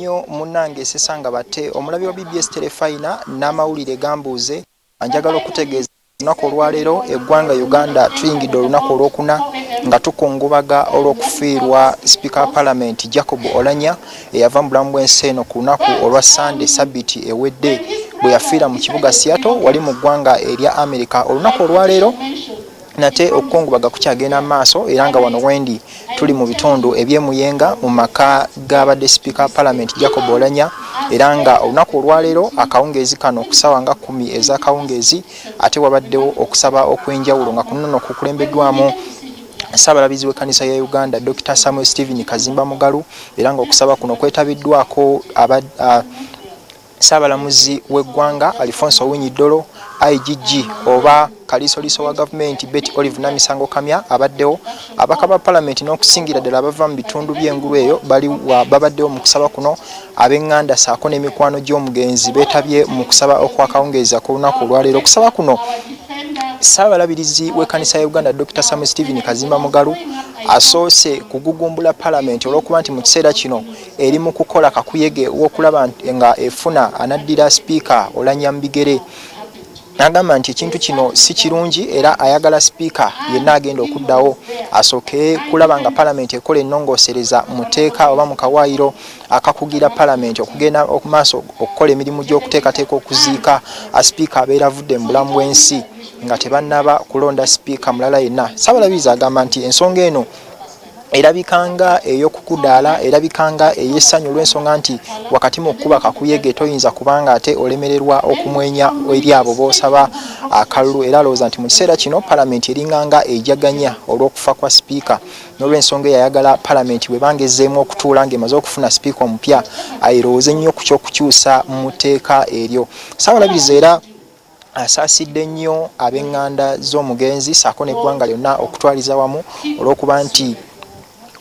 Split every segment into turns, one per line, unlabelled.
nnyo munnange Sesanga Bate omulabi wa BBS Telefina n'amawulire gambuuze anjagala okutegeeza olunaku olwaleero eggwanga Uganda tuyingidde olunaku olwokuna nga tukungubaga olw'okufiirwa Speaker wa Parliament Jacob Oulanyah eyava mu bulamu bw'ensi eno ku lunaku olwa Sunday Sabiti ewedde bwe yafiira mu kibuga Seattle wali mu ggwanga erya America. Olunaku olwaleero nate okukungubaga kukyagenda maaso era nga wano wendi tuli mu bitundu ebyemuyenga mu maka g'abadde Speaker Parliament Jacob Oulanyah era nga olunaku olwaleero akawungeezi kano okusawa nga 10 ez'akawungeezi ate wabaddewo okusaba okwenjawulo nga kuno kukulembeddwamu Ssabalabirizi w'ekkanisa ya Uganda Dr. Samuel Stephen Kazimba Mugalu era nga okusaba kuno kwetabiddwako Ssabalamuzi w'eggwanga Alfonso Owiny-Dollo, IGG oba kalisoliso wa government Betty Olive Namisango Kamya abaddewo abaka ba parliament n'okusingira ddala abava mu bitundu by'engulu eyo babaddewo mu kusaba kuno ab'enganda saako n'emikwano gy'omugenzi beetabye mu kusaba okwakawungeeza ku lunaku olwaleero. Okusaba kuno Ssabalabirizi w'ekkanisa ya Uganda Dr. Samuel Stephen Kazimba Mugalu asoose kugugumbula parliament olw'okuba nti mu kiseera kino eri mu kukola kakuyege w'okulaba nga efuna anaddira speaker Oulanyah Mbigere. Agamba nti ekintu kino si kirungi era ayagala speaker yenna agenda okuddawo asooke kulaba nga parliament ekola ennongoosereza muteeka oba mu kawaayiro akakugira parliament okugenda okumaaso okukola emirimu gy'okuteekateeka okuziika speaker abeera avudde mu bulamu bw'ensi nga tebannaba kulonda speaker mulala yenna. Ssabalabirizi agamba nti ensonga eno erabikanga ey'okukudaala erabikanga ey'essanyu olw'ensonga nti wakati mu kuba kakuyege toyinza kubanga ate olemererwa okumwenya eri abo boosaba akalulu era alowooza nti mu kiseera kino parliament eringanga ejaganya olw'okufa kwa speaker n'olw'ensonga eyayagala parliament bwe bangezeemu okutuula ng'emaze okufuna speaker omupya ayirowooze nnyo ku ky'okukyusa mu tteeka eryo. Ssabalabirizi era asaasidde nnyo ab'enganda z'omugenzi saako n'eggwanga lyonna okutwaliza wamu olw'okuba nti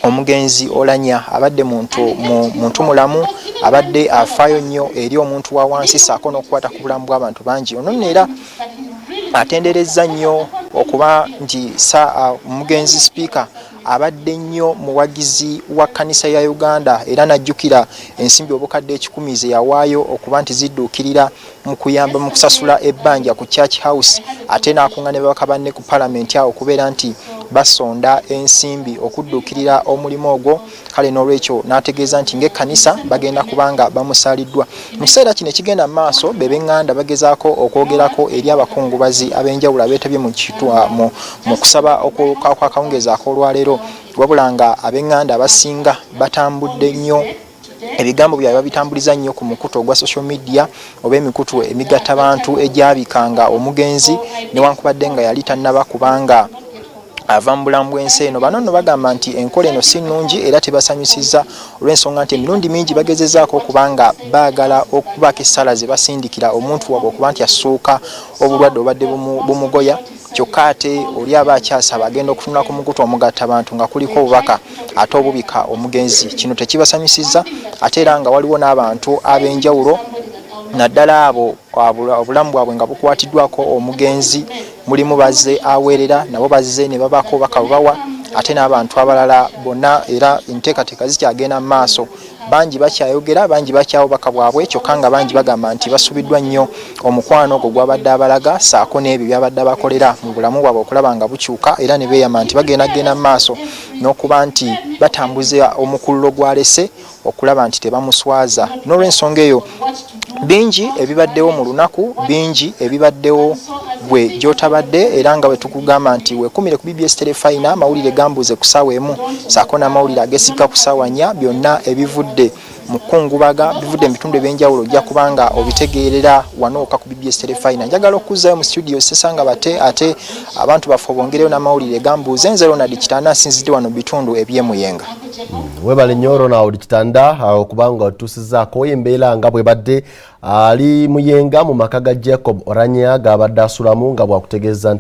omugenzi Oulanyah abadde muntu mulamu abadde afaayo nnyo eri omuntu wa wansi saako n'okukwata ku bulamu bw'abantu bangi. Ono era atenderezza nnyo okuba nti omugenzi speaker abadde nnyo muwagizi wa kkanisa ya Uganda era najjukira ensimbi obukadde 10 ze yawaayo okuba nti zidduukirira mu kuyamba mu kusasula ebbanja ku Church House ate n'akungaanya babaka banne ku parliament awo okubeera nti basonda ensimbi okudduukirira omulimu ogwo. Kale n'olwekyo n'ategeeza nti ng'ekkanisa bagenda kubanga bamusaaliddwa. Mu kiseera kino ekigenda mu maaso b'enganda bagezaako okwogerako eri abakungubazi ab'enjawulo abeetabye mu kusaba okwakawungeeza ak'olwaleero wabula nga ab'enganda abasinga batambudde nnyo ebigambo byabwe babitambuliza nnyo ku mukutu ogwa social media oba emikutu emigatta abantu egyabikanga omugenzi newankubadde nga yali tannaba kubanga ava mu bulamu bw'ensi eno. Bano nno bagamba nti enkola eno si nnungi era tebasanyusizza olw'ensonga nti emirundi mingi bagezezaako okubanga baagala okubaako essala ze basindikira omuntu waabwe okuba nti assuuka obulwadde obadde bumugoya kyokka ate oli aba akyasaba agenda okutunula ku mukutu omugatta abantu nga kuliko obubaka ate obubika omugenzi. Kino tekibasanyusizza ate era nga waliwo n'abantu ab'enjawulo naddala abo obulamu bwabwe nga bukwatiddwako omugenzi mulimu bazze aweerera nabo bazze ne babaako bakabawa ate n'abantu abalala bonna era enteekateeka zikyagenda mu maaso. Bangi bakyayogera bangi bakyawo baka bwabwe kyokka nga bangi bagamba nti basubiddwa nnyo omukwano ogwo gwabadde abalaga saako n'ebyo byabadde abakolera mu bulamu bwabwe okulaba nga bukyuka era ne beeyama nti bagenda mu maaso n'okuba nti batambuza omukululo gwalese okulaba nti tebamuswaza. N'olw'ensonga eyo bingi ebibaddewo mu lunaku bingi ebibaddewo gwe gy'otabadde era nga bwe tukugamba nti weekumire ku BBS Telefina amawulire gambuuze ku ssaawa emu saako n'amawulire ageesigika ku ssaawa 4 byonna ebivudde mu kkungubaga bivudde mu bitundu eby'enjawulo ojja kubanga obitegeerera wano okka ku BBS Telefina. Njagala okuzzaayo mu studio Sesanga Bate ate abantu baffe bongereyo n'amawulire gambuuze nze Ronald Kitanda asinzidde wano mu bitundu ebyemuyenga.
Webale nnyo Ronald Kitanda okubanga otuusizaako embeera nga bwe badde ali muyenga mu maka ga Jacob Oulanyah g'abadde asulamu nga bwakutegeeza